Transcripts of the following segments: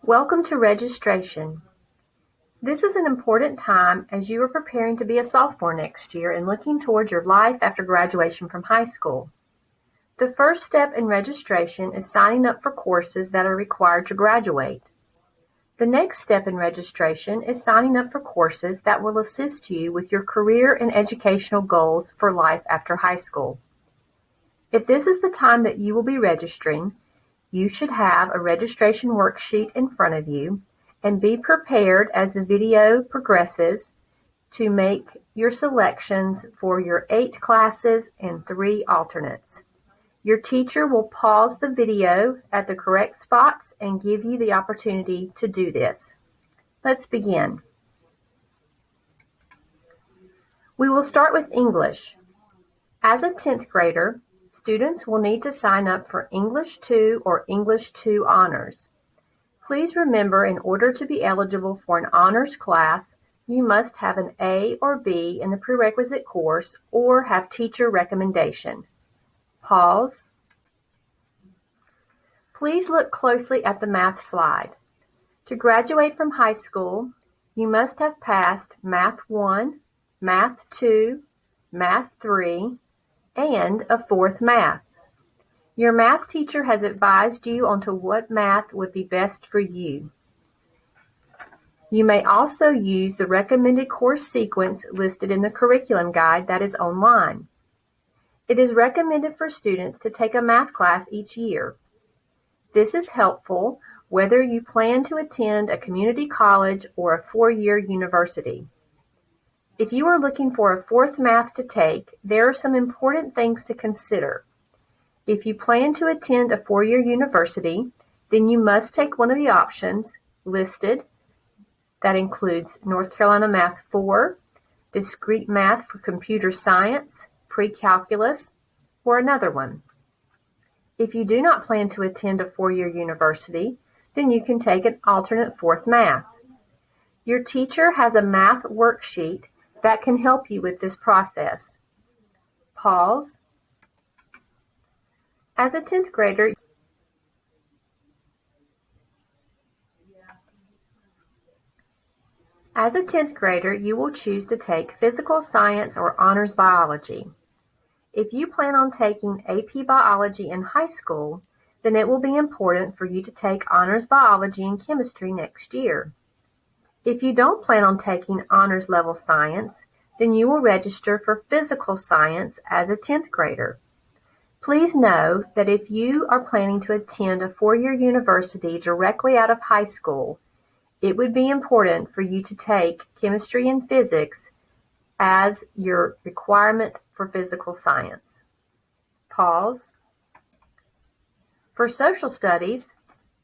Welcome to registration. This is an important time as you are preparing to be a sophomore next year and looking towards your life after graduation from high school. The first step in registration is signing up for courses that are required to graduate. The next step in registration is signing up for courses that will assist you with your career and educational goals for life after high school. If this is the time that you will be registering, you should have a registration worksheet in front of you and be prepared as the video progresses to make your selections for your 8 classes and 3 alternates. Your teacher will pause the video at the correct spots and give you the opportunity to do this. Let's begin. We will start with English. As a 10th grader, students will need to sign up for English 2 or English 2 Honors. Please remember, in order to be eligible for an honors class, you must have an A or B in the prerequisite course or have teacher recommendation. Pause. Please look closely at the math slide. To graduate from high school, you must have passed Math 1, Math 2, Math 3, and a 4th math. Your math teacher has advised you onto what math would be best for you. You may also use the recommended course sequence listed in the curriculum guide that is online. It is recommended for students to take a math class each year. This is helpful whether you plan to attend a community college or a 4-year university. If you are looking for a 4th math to take, there are some important things to consider. If you plan to attend a 4-year university, then you must take one of the options listed. That includes North Carolina Math 4, Discrete Math for Computer Science, Pre-Calculus, or another one. If you do not plan to attend a 4-year university, then you can take an alternate 4th math. Your teacher has a math worksheet that can help you with this process. Pause. As a 10th grader, you will choose to take physical science or honors biology. If you plan on taking AP biology in high school, then it will be important for you to take honors biology and chemistry next year. If you don't plan on taking honors level science, then you will register for physical science as a 10th grader. Please know that if you are planning to attend a 4-year university directly out of high school, it would be important for you to take chemistry and physics as your requirement for physical science. Pause. For social studies,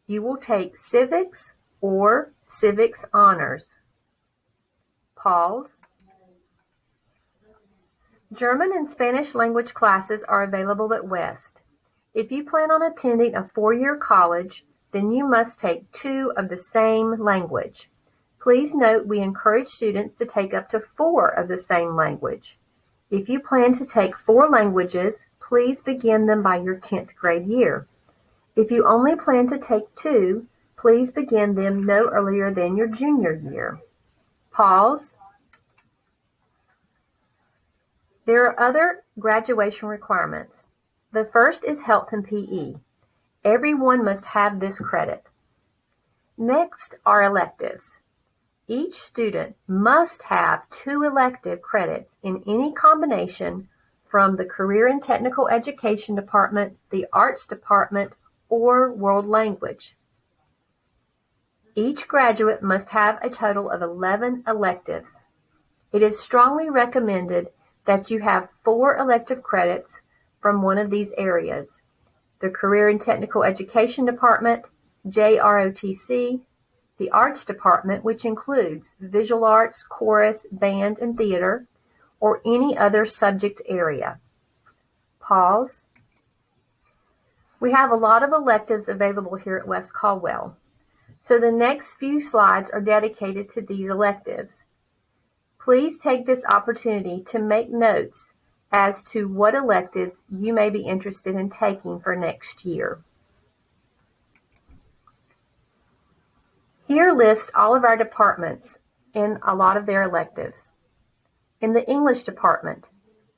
you will take civics or civics honors. Pause. German and Spanish language classes are available at West. If you plan on attending a 4-year college, then you must take 2 of the same language. Please note we encourage students to take up to 4 of the same language. If you plan to take 4 languages, please begin them by your 10th grade year. If you only plan to take 2, please begin them no earlier than your junior year. Pause. There are other graduation requirements. The first is health and PE. Everyone must have this credit. Next are electives. Each student must have 2 elective credits in any combination from the Career and Technical Education Department, the Arts Department, or World Language. Each graduate must have a total of 11 electives. It is strongly recommended that you have 4 elective credits from one of these areas: the Career and Technical Education Department, JROTC, the Arts Department, which includes visual arts, chorus, band, and theater, or any other subject area. Pause. We have a lot of electives available here at West Caldwell, so the next few slides are dedicated to these electives. Please take this opportunity to make notes as to what electives you may be interested in taking for next year. Here list all of our departments and a lot of their electives. In the English department,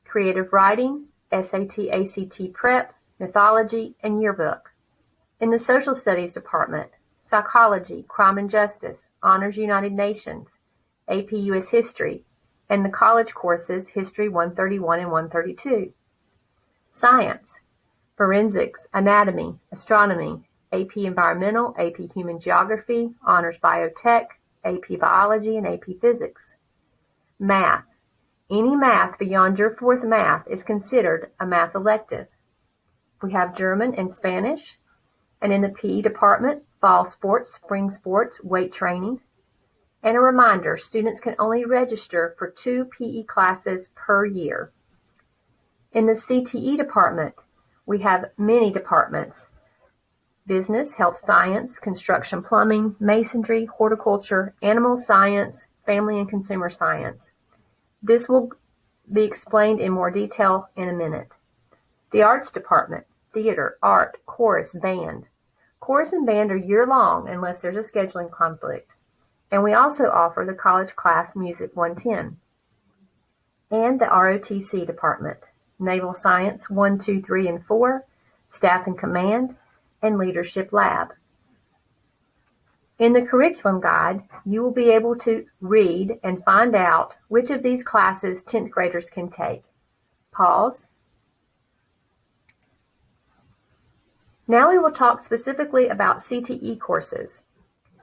creative writing, SAT, ACT prep, mythology, and yearbook. In the social studies department, psychology, crime and justice, honors United Nations, AP US history, and the college courses History 131 and 132. Science, forensics, anatomy, astronomy, AP environmental, AP human geography, honors biotech, AP biology, and AP physics. Math, any math beyond your fourth math is considered a math elective. We have German and Spanish, and in the PE department, fall sports, spring sports, weight training. And a reminder, students can only register for 2 PE classes per year. In the CTE department, we have many departments: business, health science, construction plumbing, masonry, horticulture, animal science, family and consumer science. This will be explained in more detail in a minute. The arts department, theater, art, chorus, band. Chorus and band are year-long unless there's a scheduling conflict. And we also offer the college class Music 110. And the ROTC department, Naval Science 1, 2, 3, and 4, Staff and Command, and Leadership Lab. In the curriculum guide, you will be able to read and find out which of these classes 10th graders can take. Pause. Now we will talk specifically about CTE courses.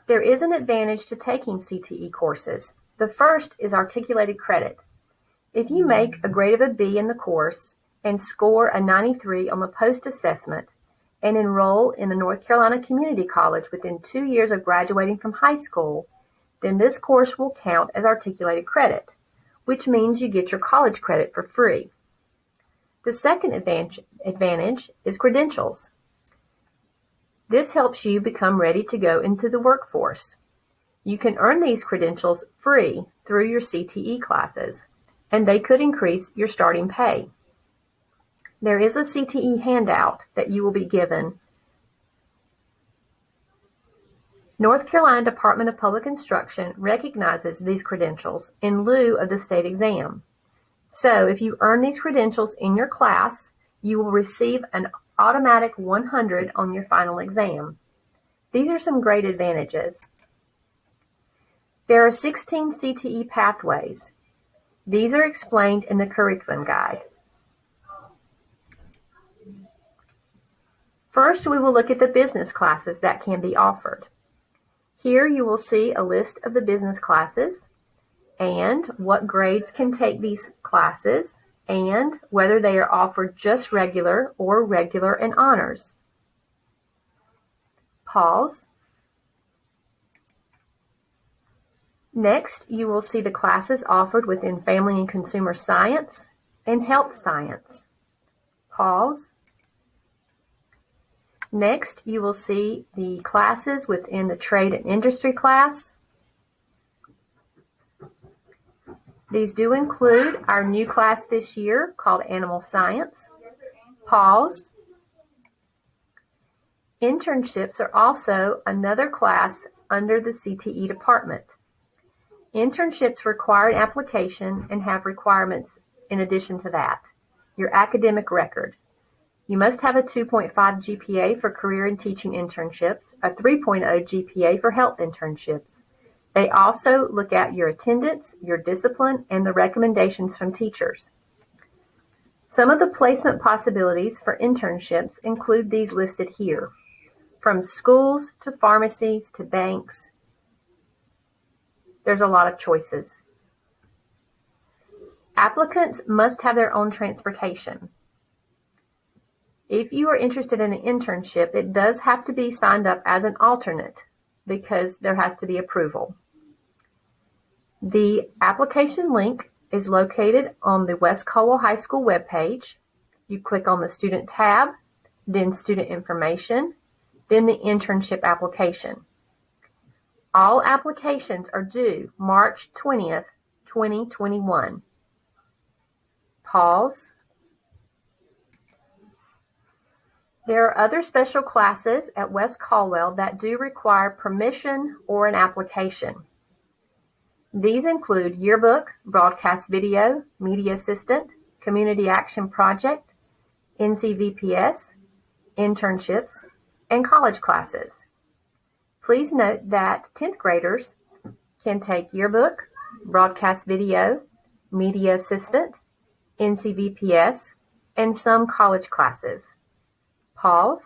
There is an advantage to taking CTE courses. The first is articulated credit. If you make a grade of a B in the course and score a 93 on the post-assessment and enroll in the North Carolina Community College within 2 years of graduating from high school, then this course will count as articulated credit, which means you get your college credit for free. The second advantage is credentials. This helps you become ready to go into the workforce. You can earn these credentials free through your CTE classes, and they could increase your starting pay. There is a CTE handout that you will be given. North Carolina Department of Public Instruction recognizes these credentials in lieu of the state exam. So if you earn these credentials in your class, you will receive an automatic 100 on your final exam. These are some great advantages. There are 16 CTE pathways. These are explained in the curriculum guide. First, we will look at the business classes that can be offered. Here you will see a list of the business classes and what grades can take these classes and whether they are offered just regular or regular and honors. Pause. Next, you will see the classes offered within Family and Consumer Science and Health Science. Pause. Next, you will see the classes within the Trade and Industry class. These do include our new class this year called Animal Science. Pause. Internships are also another class under the CTE department. Internships require an application and have requirements in addition to that. Your academic record. You must have a 2.5 GPA for career and teaching internships, a 3.0 GPA for health internships. They also look at your attendance, your discipline, and the recommendations from teachers. Some of the placement possibilities for internships include these listed here, from schools to pharmacies to banks. There's a lot of choices. Applicants must have their own transportation. If you are interested in an internship, it does have to be signed up as an alternate because there has to be approval. The application link is located on the West Colwell High School webpage. You click on the Student tab, then Student Information, then the Internship Application. All applications are due March 20th, 2021. Pause. There are other special classes at West Caldwell that do require permission or an application. These include yearbook, broadcast video, media assistant, community action project, NCVPS, internships, and college classes. Please note that 10th graders can take yearbook, broadcast video, media assistant, NCVPS, and some college classes. Pause.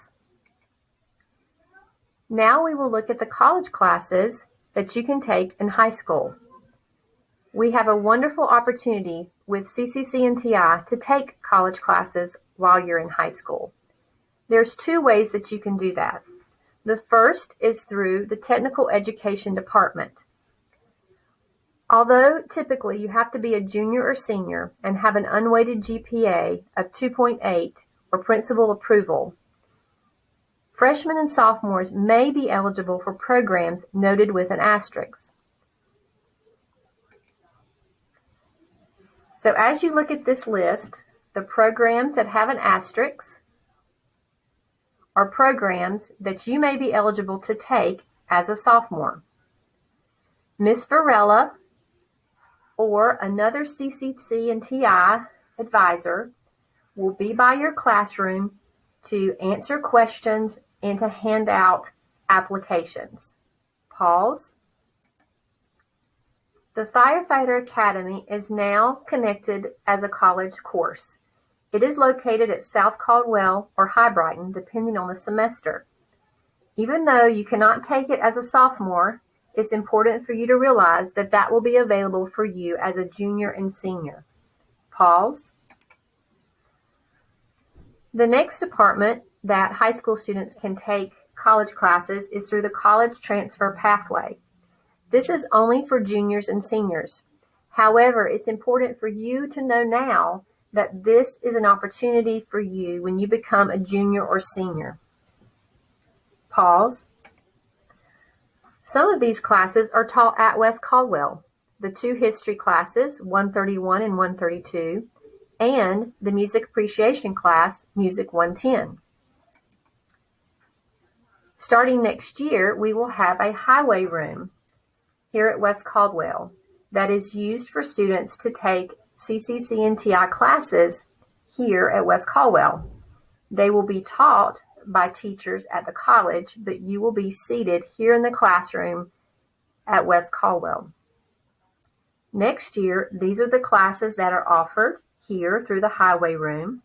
Now we will look at the college classes that you can take in high school. We have a wonderful opportunity with CCC and TI to take college classes while you're in high school. There's two ways that you can do that. The first is through the Technical Education Department. Although typically you have to be a junior or senior and have an unweighted GPA of 2.8 or principal approval, freshmen and sophomores may be eligible for programs noted with an asterisk. So as you look at this list, the programs that have an asterisk are programs that you may be eligible to take as a sophomore. Ms. Varela or another CCC and TI advisor will be by your classroom to answer questions and to hand out applications. Pause. The Firefighter Academy is now connected as a college course. It is located at South Caldwell or High Brighton, depending on the semester. Even though you cannot take it as a sophomore, it's important for you to realize that that will be available for you as a junior and senior. Pause. The next department that high school students can take college classes is through the college transfer pathway. This is only for juniors and seniors. However, it's important for you to know now that this is an opportunity for you when you become a junior or senior. Pause. Some of these classes are taught at West Caldwell. The two history classes, 131 and 132, and the music appreciation class, Music 110. Starting next year, we will have a highway room here at West Caldwell that is used for students to take CCC and TI classes here at West Caldwell. They will be taught by teachers at the college, but you will be seated here in the classroom at West Caldwell. Next year, these are the classes that are offered here through the highway room.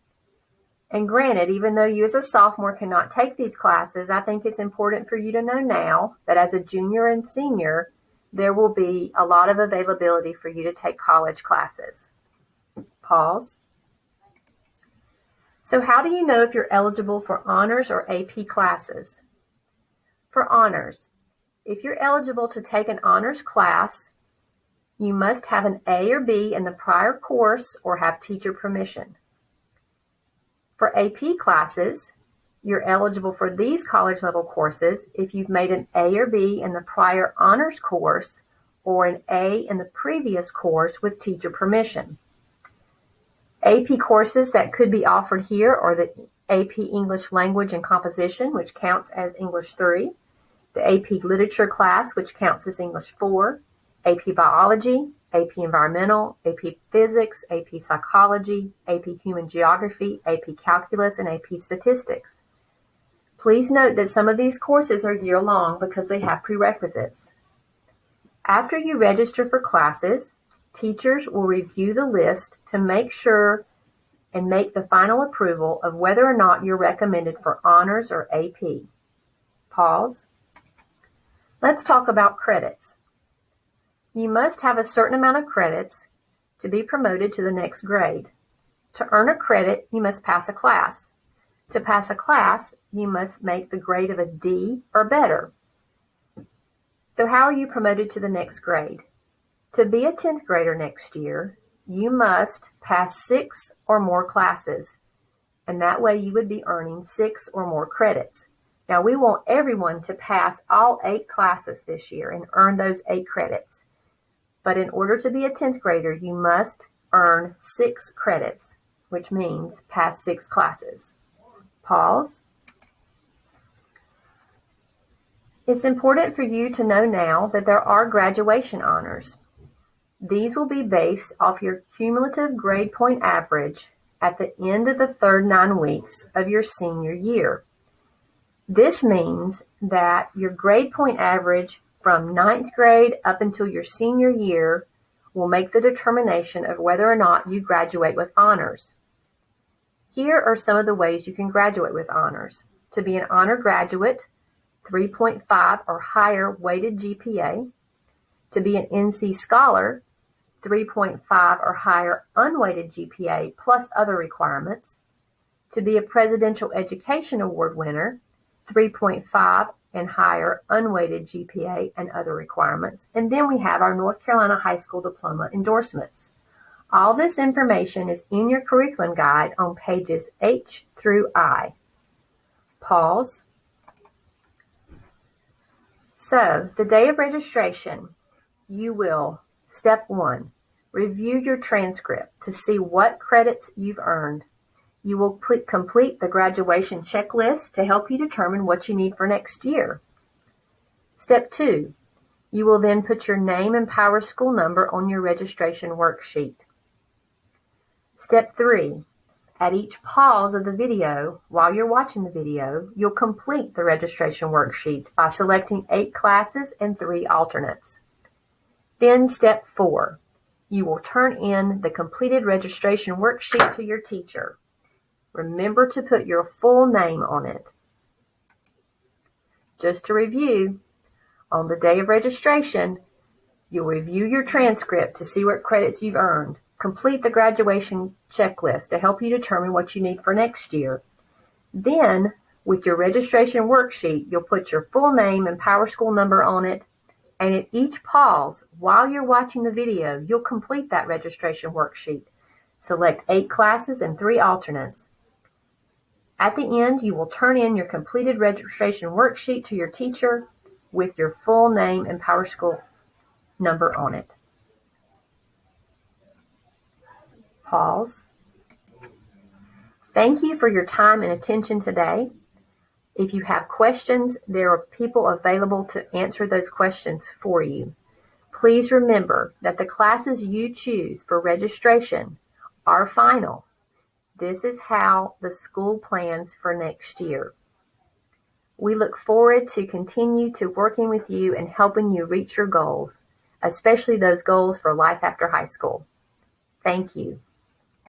And granted, even though you as a sophomore cannot take these classes, I think it's important for you to know now that as a junior and senior, there will be a lot of availability for you to take college classes. Pause. So how do you know if you're eligible for honors or AP classes? For honors, if you're eligible to take an honors class, you must have an A or B in the prior course or have teacher permission. For AP classes, you're eligible for these college level courses if you've made an A or B in the prior honors course or an A in the previous course with teacher permission. AP courses that could be offered here are the AP English Language and Composition, which counts as English 3, the AP Literature class, which counts as English 4, AP Biology, AP Environmental, AP Physics, AP Psychology, AP Human Geography, AP Calculus, and AP Statistics. Please note that some of these courses are year-long because they have prerequisites. After you register for classes, teachers will review the list to make sure and make the final approval of whether or not you're recommended for honors or AP. Pause. Let's talk about credits. You must have a certain amount of credits to be promoted to the next grade. To earn a credit, you must pass a class. To pass a class, you must make the grade of a D or better. So how are you promoted to the next grade? To be a 10th grader next year, you must pass 6 or more classes, and that way you would be earning 6 or more credits. Now, we want everyone to pass all 8 classes this year and earn those 8 credits. But in order to be a 10th grader, you must earn 6 credits, which means pass 6 classes. Pause. It's important for you to know now that there are graduation honors. These will be based off your cumulative grade point average at the end of the third 9 weeks of your senior year. This means that your grade point average from 9th grade up until your senior year will make the determination of whether or not you graduate with honors. Here are some of the ways you can graduate with honors. To be an honor graduate, 3.5 or higher weighted GPA. To be an NC Scholar, 3.5 or higher unweighted GPA plus other requirements. To be a Presidential Education Award winner, 3.5 and higher unweighted GPA and other requirements. And then we have our North Carolina High School Diploma endorsements. All this information is in your curriculum guide on pages H through I. Pause. So, the day of registration, you will, step 1, review your transcript to see what credits you've earned. You will complete the graduation checklist to help you determine what you need for next year. Step 2, you will then put your name and Power School number on your registration worksheet. Step 3, at each pause of the video, while you're watching the video, you'll complete the registration worksheet by selecting 8 classes and 3 alternates. Then step 4, you will turn in the completed registration worksheet to your teacher. Remember to put your full name on it. Just to review, on the day of registration, you'll review your transcript to see what credits you've earned. Complete the graduation checklist to help you determine what you need for next year. Then, with your registration worksheet, you'll put your full name and Power School number on it, and at each pause, while you're watching the video, you'll complete that registration worksheet. Select 8 classes and 3 alternates. At the end, you will turn in your completed registration worksheet to your teacher with your full name and Power School number on it. Pause. Thank you for your time and attention today. If you have questions, there are people available to answer those questions for you. Please remember that the classes you choose for registration are final. This is how the school plans for next year. We look forward to continue to working with you and helping you reach your goals, especially those goals for life after high school. Thank you.